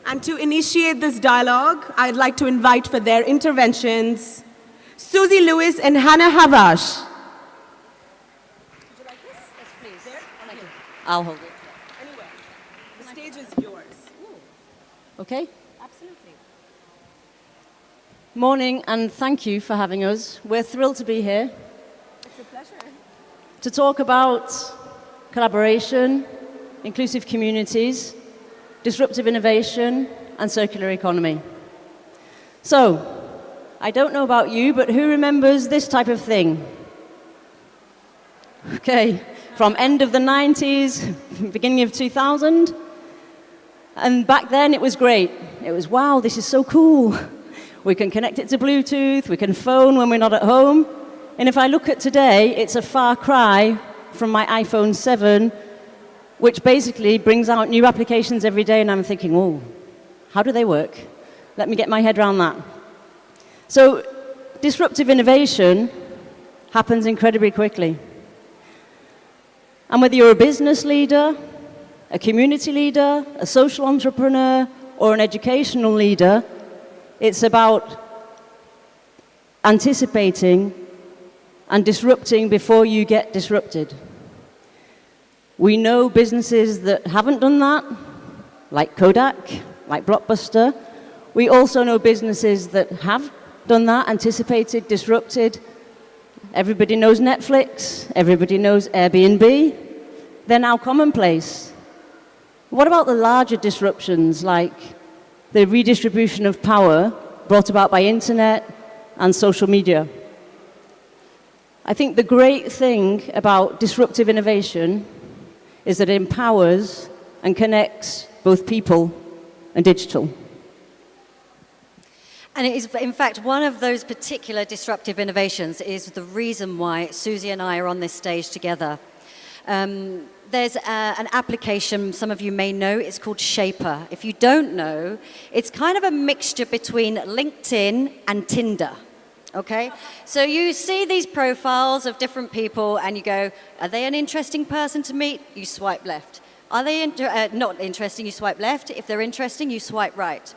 And to initiate this dialogue, I'd like to invite for their interventions Suzie Lewis and Hannah Havas. Would you like this? Yes, please. There? I'll hold it. Anyway, the stage is yours. Okay. Absolutely. Morning, and thank you for having us. We're thrilled to be here It's a pleasure. to talk about collaboration, inclusive communities, disruptive innovation, and circular economy. So, I don't know about you, but who remembers this type of thing? Okay, from end of the 90s, beginning of 2000. And back then it was great. It was, wow, this is so cool. We can connect it to Bluetooth, we can phone when we're not at home. And if I look at today, it's a far cry from my iPhone 7, which basically brings out new applications every day, and I'm thinking, oh, how do they work? Let me get my head around that. So, disruptive innovation happens incredibly quickly. And whether you're a business leader, a community leader, a social entrepreneur, or an educational leader, it's about anticipating and disrupting before you get disrupted. We know businesses that haven't done that, like Kodak, like Blockbuster. We also know businesses that have done that, anticipated, disrupted. Everybody knows Netflix, everybody knows Airbnb. They're now commonplace. What about the larger disruptions, like the redistribution of power brought about by internet and social media? I think the great thing about disruptive innovation is that it empowers and connects both people and digital. And it is, in fact, one of those particular disruptive innovations is the reason why Suzie and I are on this stage together. There's an application some of you may know. It's called Shaper. If you don't know, it's kind of a mixture between LinkedIn and Tinder. Okay? So you see these profiles of different people and you go, are they an interesting person to meet? You swipe left. Are they not interesting? You swipe left. If they're interesting, you swipe right.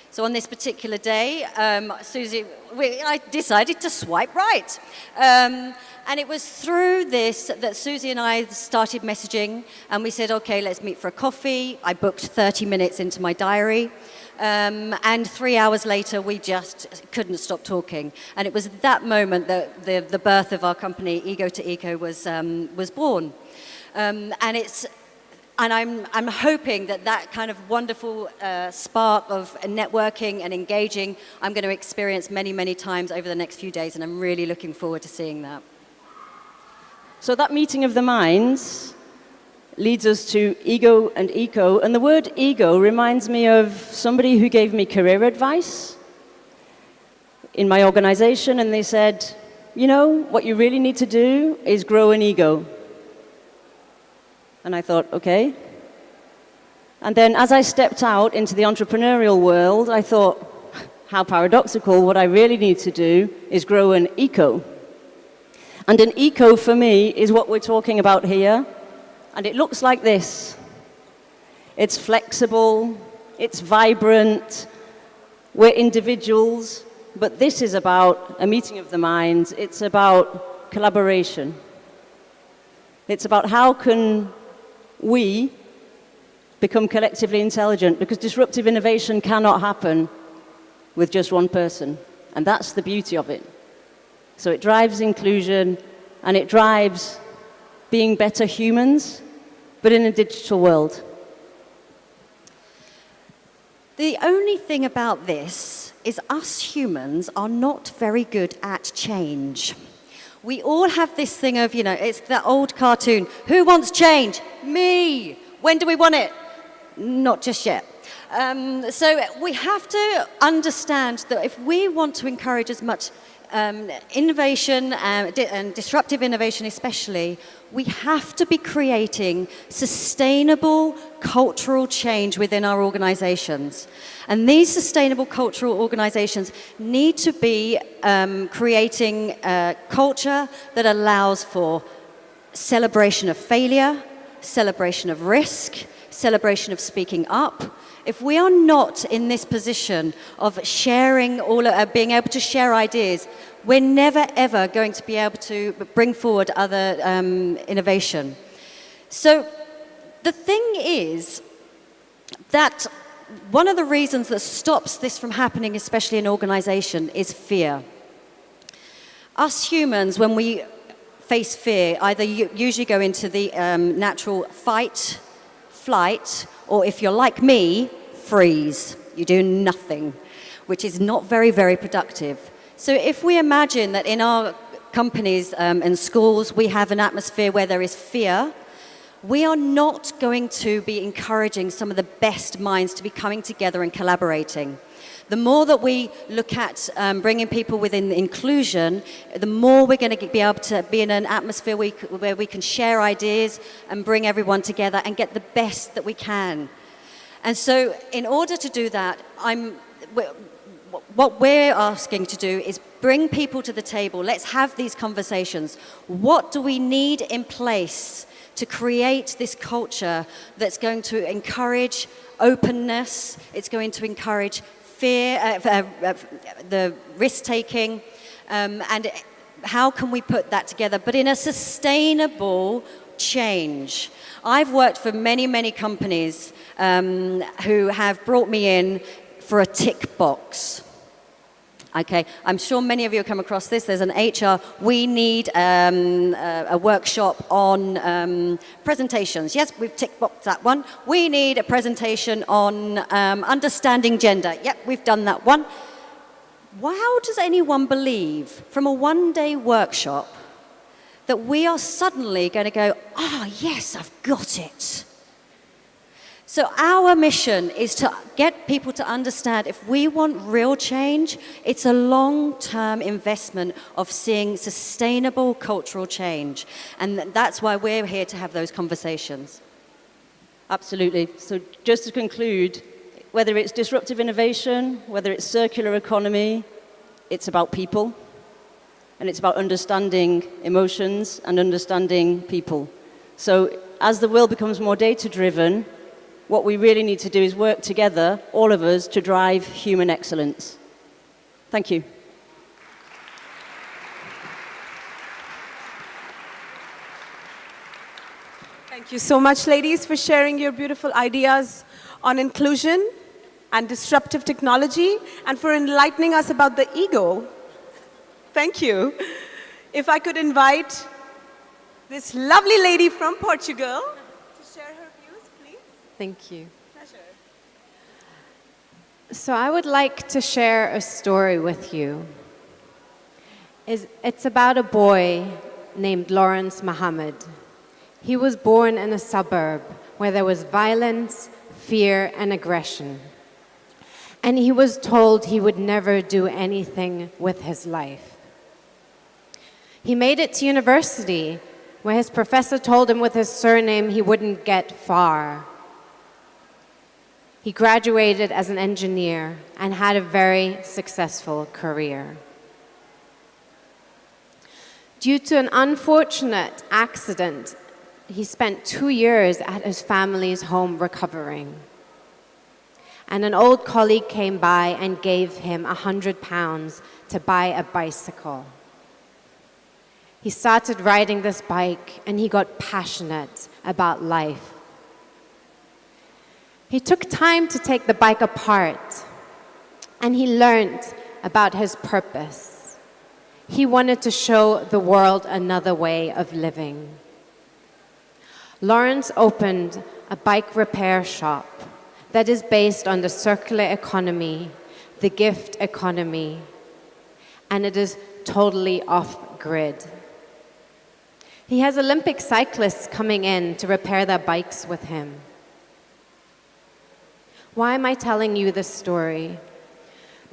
So on this particular day, I decided to swipe right. And it was through this that Suzie and I started messaging, and we said, okay, let's meet for a coffee. I booked 30 minutes into my diary. And 3 hours later, we just couldn't stop talking. And it was at that moment that the birth of our company, Ego to Eco, was born. And I'm hoping that kind of wonderful spark of networking and engaging, I'm going to experience many, many times over the next few days, and I'm really looking forward to seeing that. So that meeting of the minds leads us to ego and eco, and the word ego reminds me of somebody who gave me career advice in my organization, and they said, you know, what you really need to do is grow an ego. And I thought, okay. And then as I stepped out into the entrepreneurial world, I thought, how paradoxical, what I really need to do is grow an eco. And an eco for me is what we're talking about here. And it looks like this. It's flexible, it's vibrant, we're individuals, but this is about a meeting of the minds. It's about collaboration. It's about how can we become collectively intelligent, because disruptive innovation cannot happen with just one person. And that's the beauty of it. So it drives inclusion, and it drives being better humans, but in a digital world. The only thing about this is us humans are not very good at change. We all have this thing of, it's the old cartoon. Who wants change? Me. When do we want it? Not just yet. So we have to understand that if we want to encourage as much innovation and disruptive innovation especially, we have to be creating sustainable cultural change within our organizations. And these sustainable cultural organizations need to be creating a culture that allows for celebration of failure, celebration of risk, celebration of speaking up. If we are not in this position of sharing being able to share ideas, we're never ever going to be able to bring forward other innovation. So the thing is that one of the reasons that stops this from happening, especially in organization, is fear. Us humans, when we face fear, either usually go into the natural fight, flight, or if you're like me, freeze. You do nothing, which is not very, very productive. So if we imagine that in our companies and schools we have an atmosphere where there is fear, we are not going to be encouraging some of the best minds to be coming together and collaborating. The more that we look at bringing people within inclusion, the more we're going to be able to be in an atmosphere where we can share ideas and bring everyone together and get the best that we can. And so in order to do that, what we're asking to do is bring people to the table. Let's have these conversations. What do we need in place to create this culture that's going to encourage openness, it's going to encourage fear, the risk-taking, and how can we put that together, but in a sustainable change? I've worked for many, many companies who have brought me in for a tick box. Okay, I'm sure many of you have come across this. There's an HR, we need a workshop on presentations. Yes, we've tick boxed that one. We need a presentation on understanding gender. Yep, we've done that one. How does anyone believe from a one-day workshop that we are suddenly going to go, yes, I've got it? So our mission is to get people to understand if we want real change, it's a long-term investment of seeing sustainable cultural change. And that's why we're here to have those conversations. Absolutely. So just to conclude, whether it's disruptive innovation, whether it's circular economy, it's about people. And it's about understanding emotions and understanding people. So as the world becomes more data-driven, what we really need to do is work together, all of us, to drive human excellence. Thank you. Thank you so much, ladies, for sharing your beautiful ideas on inclusion and disruptive technology, and for enlightening us about the ego. Thank you. If I could invite this lovely lady from Portugal to share her views, please. Thank you. Pleasure. So I would like to share a story with you. It's about a boy named Lawrence Muhammad. He was born in a suburb where there was violence, fear, and aggression. And he was told he would never do anything with his life. He made it to university, where his professor told him with his surname he wouldn't get far. He graduated as an engineer and had a very successful career. Due to an unfortunate accident, he spent 2 years at his family's home recovering. And an old colleague came by and gave him £100 to buy a bicycle. He started riding this bike and he got passionate about life. He took time to take the bike apart and he learned about his purpose. He wanted to show the world another way of living. Lawrence opened a bike repair shop that is based on the circular economy, the gift economy, and it is totally off-grid. He has Olympic cyclists coming in to repair their bikes with him. Why am I telling you this story?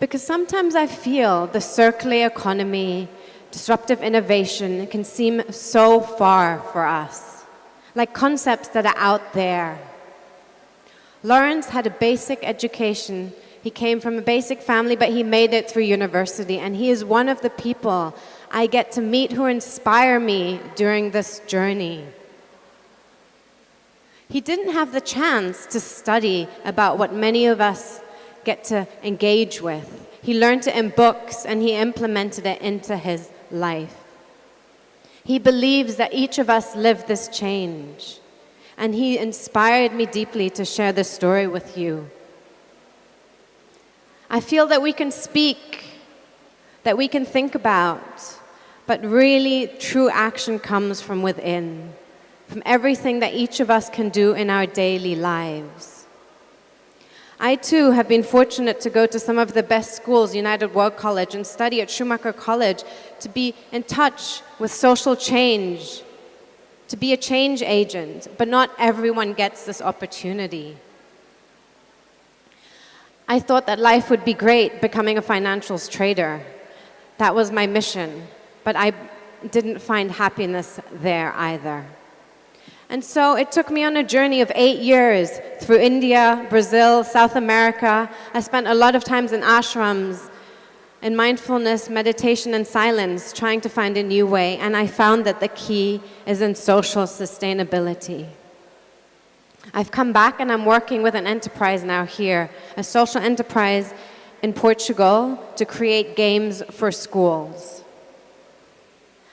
Because sometimes I feel the circular economy, disruptive innovation can seem so far for us, like concepts that are out there. Lawrence had a basic education. He came from a basic family, but he made it through university, and he is one of the people I get to meet who inspire me during this journey. He didn't have the chance to study about what many of us get to engage with. He learned it in books, and he implemented it into his life. He believes that each of us live this change, and he inspired me deeply to share this story with you. I feel that we can speak, that we can think about, but really true action comes from within, from everything that each of us can do in our daily lives. I too have been fortunate to go to some of the best schools, United World College, and study at Schumacher College, to be in touch with social change, to be a change agent, but not everyone gets this opportunity. I thought that life would be great becoming a financials trader. That was my mission, but I didn't find happiness there either. And so it took me on a journey of 8 years through India, Brazil, South America. I spent a lot of times in ashrams, in mindfulness, meditation, and silence, trying to find a new way. And I found that the key is in social sustainability. I've come back and I'm working with an enterprise now here, a social enterprise in Portugal to create games for schools.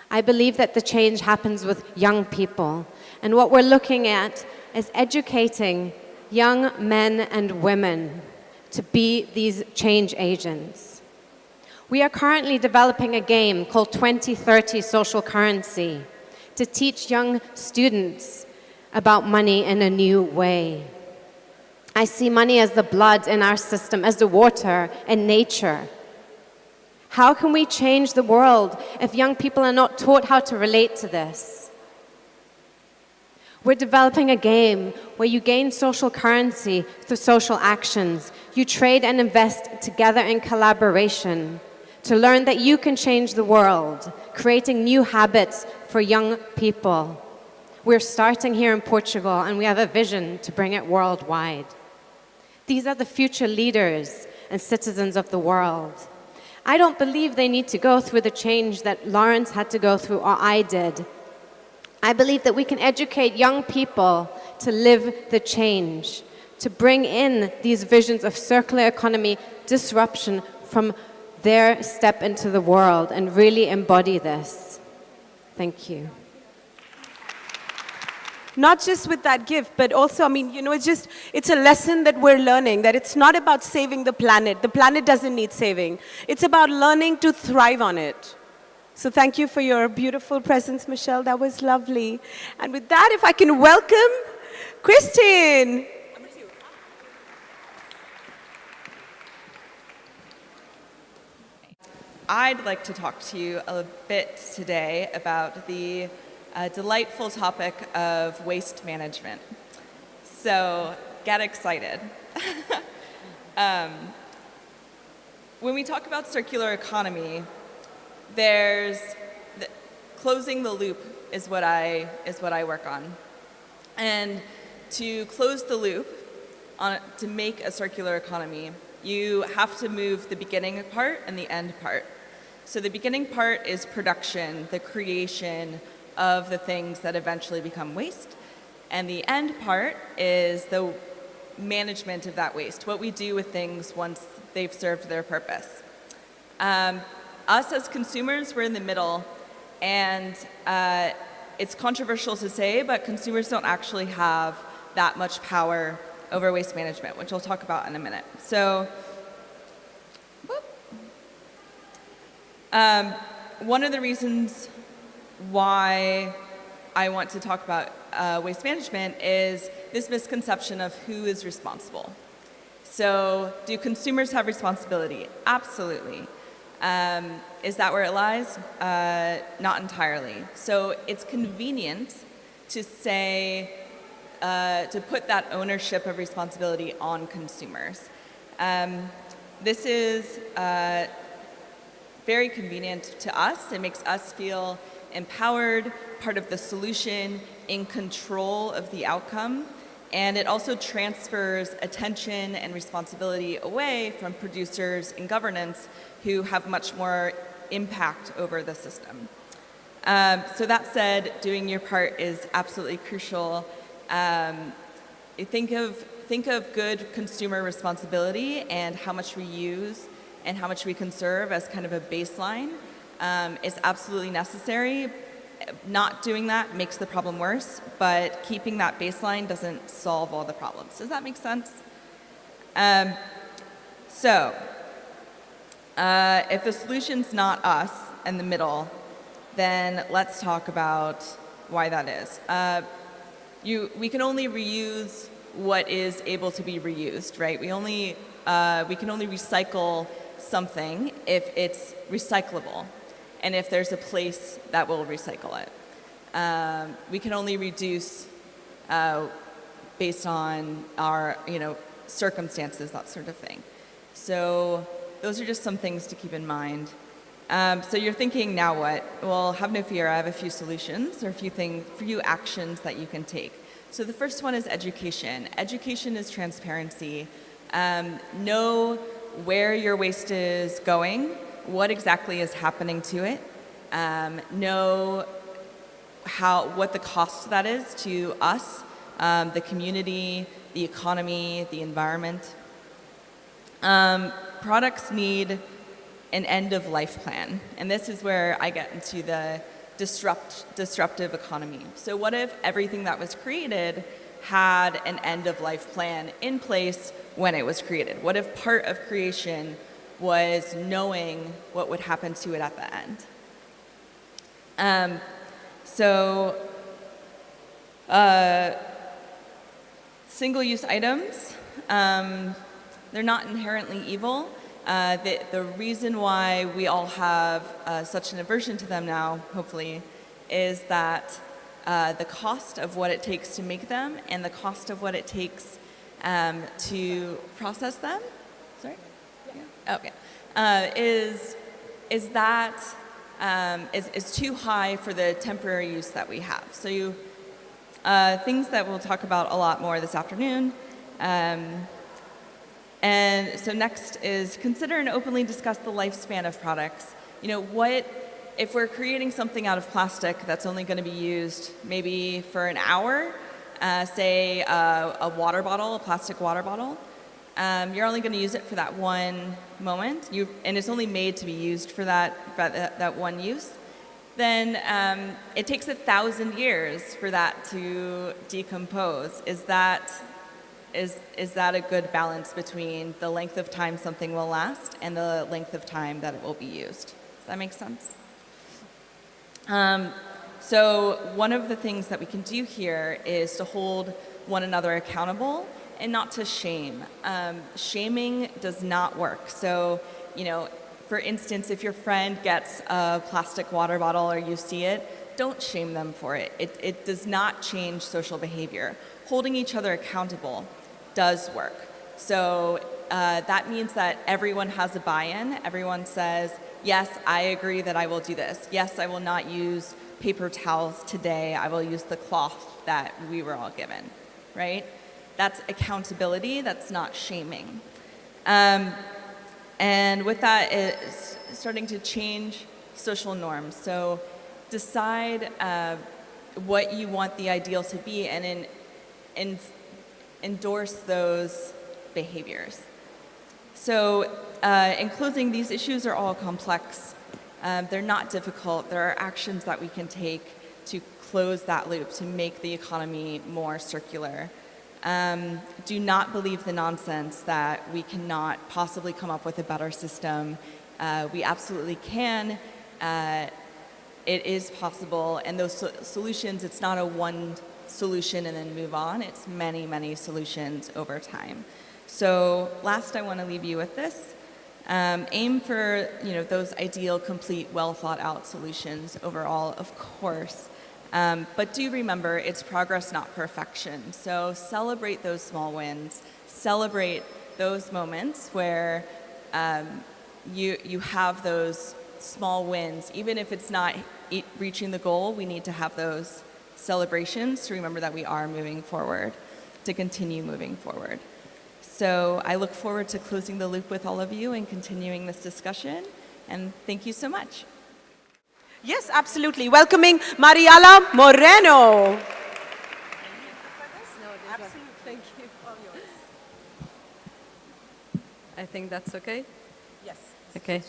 I believe that the change happens with young people. And what we're looking at is educating young men and women to be these change agents. We are currently developing a game called 2030 Social Currency to teach young students about money in a new way. I see money as the blood in our system, as the water in nature. How can we change the world if young people are not taught how to relate to this? We're developing a game where you gain social currency through social actions. You trade and invest together in collaboration to learn that you can change the world, creating new habits for young people. We're starting here in Portugal, and we have a vision to bring it worldwide. These are the future leaders and citizens of the world. I don't believe they need to go through the change that Lawrence had to go through or I did. I believe that we can educate young people to live the change, to bring in these visions of circular economy disruption from their step into the world and really embody this. Thank you. Not just with that gift, but also, it's a lesson that we're learning, that it's not about saving the planet. The planet doesn't need saving. It's about learning to thrive on it. So thank you for your beautiful presence, Michelle. That was lovely. And with that, if I can welcome Kristin. I'd like to talk to you a bit today about the delightful topic of waste management. So get excited. When we talk about circular economy, closing the loop is what I work on. And to close the loop, to make a circular economy, you have to move the beginning part and the end part. So the beginning part is production, the creation of the things that eventually become waste. And the end part is the management of that waste, what we do with things once they've served their purpose. Us as consumers, we're in the middle, and it's controversial to say, but consumers don't actually have that much power over waste management, which I'll talk about in a minute. So, one of the reasons why I want to talk about waste management is this misconception of who is responsible. So, do consumers have responsibility? Absolutely. Is that where it lies? Not entirely. So it's convenient to say, to put that ownership of responsibility on consumers. This is very convenient to us. It makes us feel empowered, part of the solution, in control of the outcome. And it also transfers attention and responsibility away from producers and governance who have much more impact over the system. So that said, doing your part is absolutely crucial. Think of good consumer responsibility and how much we use and how much we conserve as kind of a baseline is absolutely necessary. Not doing that makes the problem worse, but keeping that baseline doesn't solve all the problems. Does that make sense? If the solution's not us in the middle, then let's talk about why that is. We can only reuse what is able to be reused, right? We can only recycle something if it's recyclable, and if there's a place that will recycle it. We can only reduce based on our, circumstances, that sort of thing. So those are just some things to keep in mind. So you're thinking, now what? Well, have no fear. I have a few solutions or a few actions that you can take. So the first one is education. Education is transparency. Know where your waste is going, what exactly is happening to it. Know what the cost of that is to us, the community, the economy, the environment. Products need an end-of-life plan, and this is where I get into the disruptive economy. So what if everything that was created had an end-of-life plan in place when it was created? What if part of creation was knowing what would happen to it at the end? Single-use items, they're not inherently evil. The reason why we all have such an aversion to them now, hopefully, is that the cost of what it takes to make them and the cost of what it takes to process them, is too high for the temporary use that we have. So things that we'll talk about a lot more this afternoon. And so next is consider and openly discuss the lifespan of products. If we're creating something out of plastic that's only going to be used maybe for an hour, say a water bottle, a plastic water bottle, you're only going to use it for that one moment, and it's only made to be used for that one use, then it takes 1,000 years for that to decompose. Is that a good balance between the length of time something will last and the length of time that it will be used? Does that make sense? So one of the things that we can do here is to hold one another accountable and not to shame. Shaming does not work. So, for instance, if your friend gets a plastic water bottle or you see it, don't shame them for it. It does not change social behavior. Holding each other accountable does work. So that means that everyone has a buy-in. Everyone says, yes, I agree that I will do this. Yes, I will not use paper towels today. I will use the cloth that we were all given, right? That's accountability. That's not shaming. And with that, it's starting to change social norms. So decide what you want the ideal to be and endorse those behaviors. So in closing, these issues are all complex. They're not difficult. There are actions that we can take to close that loop, to make the economy more circular. Do not believe the nonsense that we cannot possibly come up with a better system. We absolutely can. It is possible. And those solutions, it's not a one solution and then move on. It's many, many solutions over time. So last, I want to leave you with this. Aim for those ideal, complete, well thought out solutions overall, of course. But do remember, it's progress, not perfection. So celebrate those small wins. Celebrate those moments where you have those small wins. Even if it's not reaching the goal, we need to have those celebrations to remember that we are moving forward, to continue moving forward. So I look forward to closing the loop with all of you and continuing this discussion. And thank you so much. Yes, absolutely. Welcoming Mariale Moreno. Thank you. I think that's okay. Yes. Okay.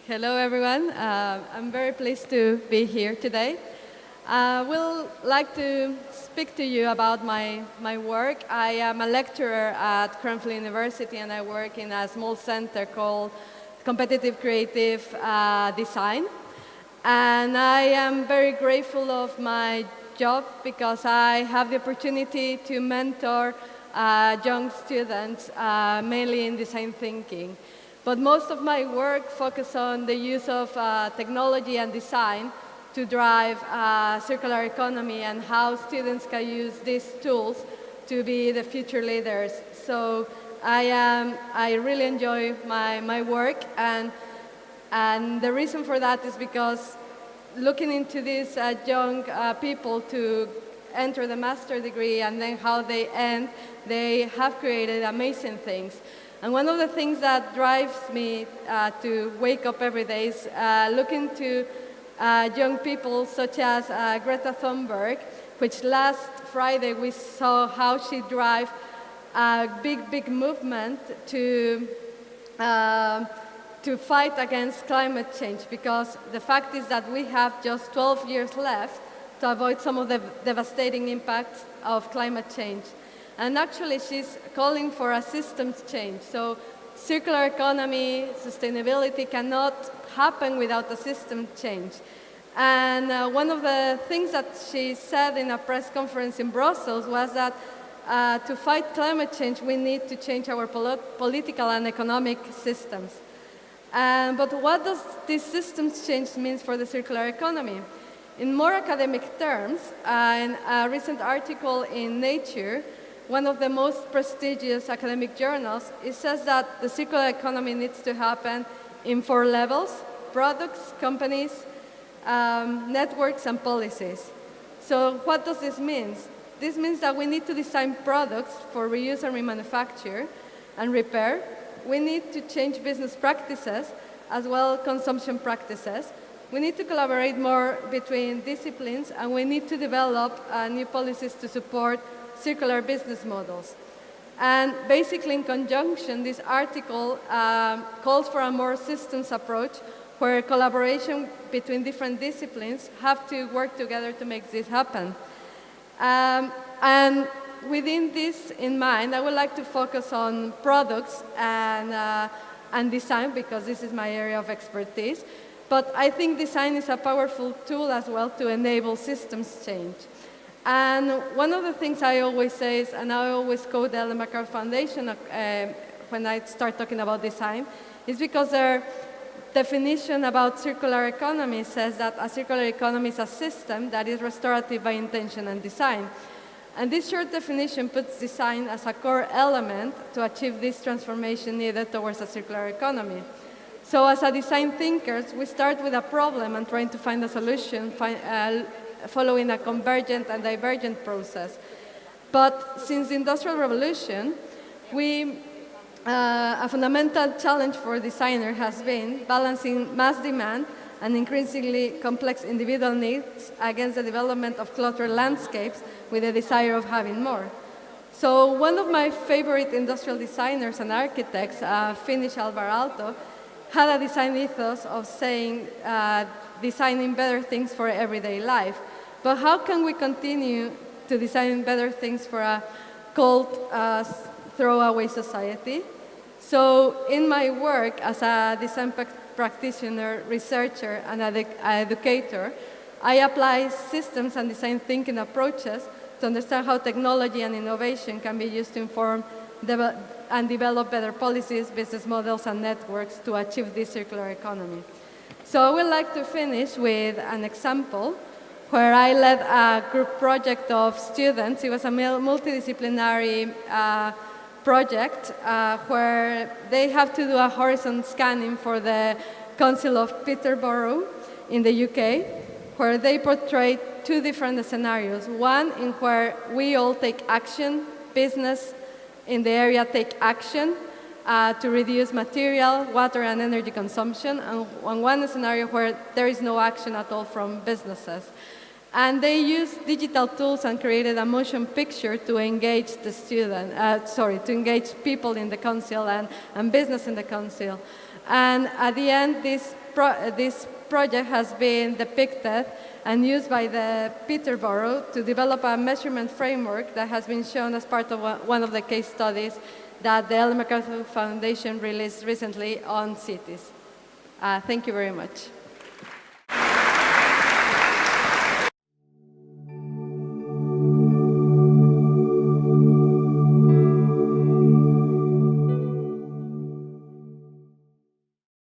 Hello, everyone. I'm very pleased to be here today. I will like to speak to you about my work. I am a lecturer at Cranfield University, and I work in a small center called Competitive Creative Design. And I am very grateful of my job because I have the opportunity to mentor young students, mainly in design thinking. But most of my work focuses on the use of technology and design to drive circular economy and how students can use these tools to be the future leaders. So I really enjoy my work, and the reason for that is because looking into these young people to enter the master degree and then how they end, they have created amazing things. And one of the things that drives me to wake up every day is looking to young people such as Greta Thunberg, which last Friday we saw how she drive a big movement to fight against climate change, because the fact is that we have just 12 years left to avoid some of the devastating impacts of climate change. And actually she's calling for a systems change. So circular economy, sustainability cannot happen without a system change. And one of the things that she said in a press conference in Brussels was that to fight climate change, we need to change our political and economic systems. But what does this systems change mean for the circular economy? In more academic terms, in a recent article in Nature, one of the most prestigious academic journals, it says that the circular economy needs to happen in 4 levels: products, companies, networks, and policies. So what does this mean? This means that we need to design products for reuse and remanufacture and repair. We need to change business practices as well as consumption practices. We need to collaborate more between disciplines, and we need to develop new policies to support circular business models. And basically, in conjunction, this article calls for a more systems approach where collaboration between different disciplines have to work together to make this happen. And within this in mind, I would like to focus on products and design, because this is my area of expertise. But I think design is a powerful tool as well to enable systems change. And one of the things I always say is, and I always quote the Ellen MacArthur Foundation when I start talking about design, is because their definition about circular economy says that a circular economy is a system that is restorative by intention and design. And this short definition puts design as a core element to achieve this transformation needed towards a circular economy. So as a design thinkers, we start with a problem and trying to find a solution, following a convergent and divergent process. But since the Industrial Revolution, a fundamental challenge for designers has been balancing mass demand and increasingly complex individual needs against the development of cluttered landscapes with the desire of having more. So one of my favorite industrial designers and architects, Finnish Alvar Aalto, had a design ethos of saying, designing better things for everyday life. But how can we continue to design better things for a cold, throwaway society? So in my work as a design practitioner, researcher, and educator, I apply systems and design thinking approaches to understand how technology and innovation can be used to inform and develop better policies, business models, and networks to achieve this circular economy. So I would like to finish with an example where I led a group project of students. It was a multidisciplinary project where they have to do a horizon scanning for the Council of Peterborough in the UK, where they portray two different scenarios. One in where we all take action, business in the area take action to reduce material, water, and energy consumption, and one scenario where there is no action at all from businesses. And they used digital tools and created a motion picture to engage the to engage people in the council and business in the council. And at the end, this project has been depicted and used by the Peterborough to develop a measurement framework that has been shown as part of one of the case studies that the Ellen MacArthur Foundation released recently on cities. Thank you very much.